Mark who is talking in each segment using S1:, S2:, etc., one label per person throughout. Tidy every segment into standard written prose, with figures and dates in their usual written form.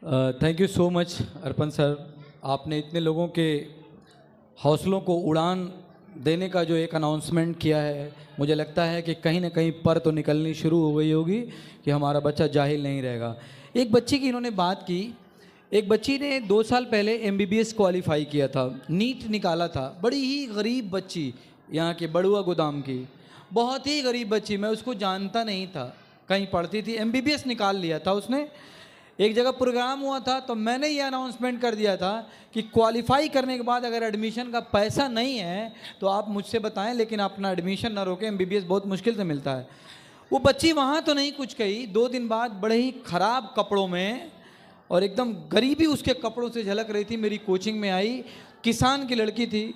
S1: Thank you so much Arpan sir. आपने इतने लोगों के हौसलों को उड़ान देने का जो एक अनाउंसमेंट किया है, मुझे लगता है कि कहीं ना कहीं पर तो निकलनी शुरू हो गई होगी कि हमारा बच्चा जाहिल नहीं रहेगा। एक बच्ची की इन्होंने बात की। एक बच्ची ने 2 साल पहले MBBS क्वालिफाई किया था, नीट निकाला था। बड़ी ही गरीब बच्ची, यहाँ के बड़ुआ गोदाम की, बहुत ही गरीब बच्ची। मैं उसको जानता नहीं था, कहीं पढ़ती थी, MBBS निकाल लिया था उसने। एक जगह प्रोग्राम हुआ था तो मैंने ये अनाउंसमेंट कर दिया था कि क्वालिफाई करने के बाद अगर एडमिशन का पैसा नहीं है तो आप मुझसे बताएं, लेकिन अपना एडमिशन ना रोकें, MBBS बहुत मुश्किल से मिलता है। वो बच्ची वहाँ तो नहीं कुछ कही, 2 दिन बाद बड़े ही ख़राब कपड़ों में और एकदम गरीबी उसके कपड़ों से झलक रही थी, मेरी कोचिंग में आई। किसान की लड़की थी।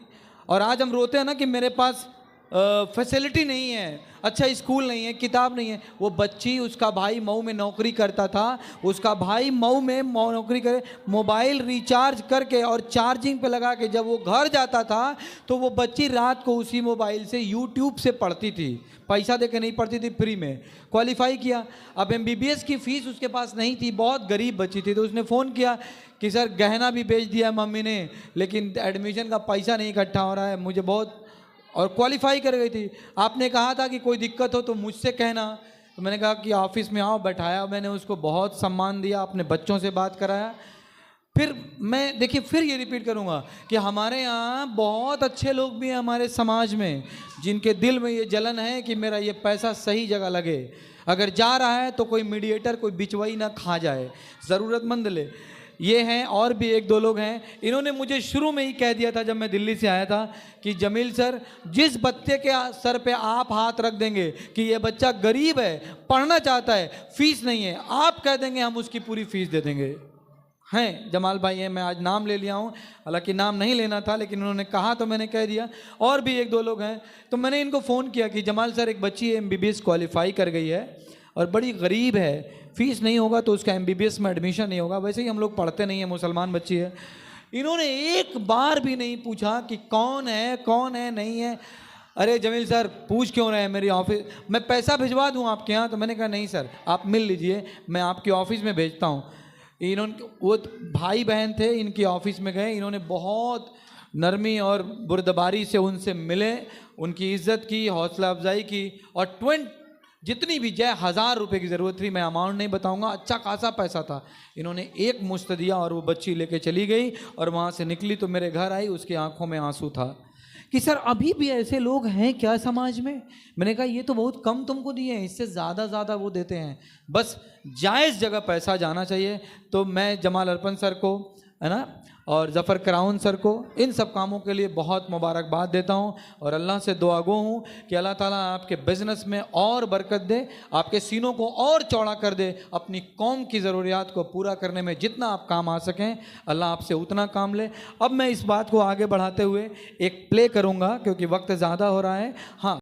S1: और आज हम रोते हैं ना कि मेरे पास फैसिलिटी नहीं है, अच्छा स्कूल नहीं है, किताब नहीं है। वो बच्ची, उसका भाई मऊ में नौकरी करता था, उसका भाई मऊ में नौकरी करे, मोबाइल रिचार्ज करके और चार्जिंग पे लगा के जब वो घर जाता था तो वो बच्ची रात को उसी मोबाइल से यूट्यूब से पढ़ती थी, पैसा दे के नहीं पढ़ती थी, फ्री में क्वालिफाई किया। अब MBBS की फ़ीस उसके पास नहीं थी, बहुत गरीब बच्ची थी। तो उसने फ़ोन किया कि सर गहना भी बेच दिया मम्मी ने, लेकिन एडमिशन का पैसा नहीं इकट्ठा हो रहा है, मुझे बहुत, और क्वालिफाई कर गई थी। आपने कहा था कि कोई दिक्कत हो तो मुझसे कहना। तो मैंने कहा कि ऑफिस में आओ, बैठाया, मैंने उसको बहुत सम्मान दिया, अपने बच्चों से बात कराया। फिर मैं देखिए फिर ये रिपीट करूँगा कि हमारे यहाँ बहुत अच्छे लोग भी हैं हमारे समाज में, जिनके दिल में ये जलन है कि मेरा ये पैसा सही जगह लगे। अगर जा रहा है तो कोई मीडिएटर, कोई बिचवाई ना खा जाए, ज़रूरतमंद ले। ये हैं और भी 1-2 लोग हैं। इन्होंने मुझे शुरू में ही कह दिया था जब मैं दिल्ली से आया था कि जमील सर, जिस बच्चे के सर पे आप हाथ रख देंगे कि ये बच्चा गरीब है, पढ़ना चाहता है, फीस नहीं है, आप कह देंगे हम उसकी पूरी फीस दे देंगे। हैं जमाल भाई हैं, मैं आज नाम ले लिया हूँ, हालांकि नाम नहीं लेना था, लेकिन उन्होंने कहा तो मैंने कह दिया। और भी 1-2 लोग हैं। तो मैंने इनको फ़ोन किया कि जमाल सर, एक बच्ची MBBS क्वालिफाई कर गई है और बड़ी गरीब है, फीस नहीं होगा तो उसका MBBS में एडमिशन नहीं होगा। वैसे ही हम लोग पढ़ते नहीं हैं, मुसलमान बच्ची है। इन्होंने एक बार भी नहीं पूछा कि कौन है नहीं है। अरे जमील सर, पूछ क्यों रहे हैं मेरी ऑफिस, मैं पैसा भिजवा दूं आपके यहाँ। तो मैंने कहा नहीं सर, आप मिल लीजिए, मैं आपकी ऑफिस में भेजता हूँ। इन्होंने, वो भाई बहन थे, इनकी ऑफिस में गए, इन्होंने बहुत नरमी और बुर्दबारी से उनसे मिले, उनकी इज्जत की, हौसला अफजाई की, और जितनी भी 1000 रुपये की ज़रूरत थी, मैं अमाउंट नहीं बताऊंगा, अच्छा खासा पैसा था, इन्होंने एक मुश्त दिया और वो बच्ची लेके चली गई। और वहाँ से निकली तो मेरे घर आई, उसकी आंखों में आंसू था कि सर अभी भी ऐसे लोग हैं क्या समाज में। मैंने कहा ये तो बहुत कम तुमको दिए हैं, इससे ज़्यादा वो देते हैं। बस जायज़ जगह पैसा जाना चाहिए। तो मैं जमाल अर्पण सर को, है ना, और ज़फ़र कराउन सर को, इन सब कामों के लिए बहुत मुबारकबाद देता हूँ और अल्लाह से दुआ गो हूँ कि अल्लाह ताला आपके बिज़नेस में और बरकत दे, आपके सीनों को और चौड़ा कर दे, अपनी कौम की ज़रूरियात को पूरा करने में जितना आप काम आ सकें, अल्लाह आपसे उतना काम ले। अब मैं इस बात को आगे बढ़ाते हुए एक प्ले करूँगा क्योंकि वक्त ज़्यादा हो रहा है। हाँ।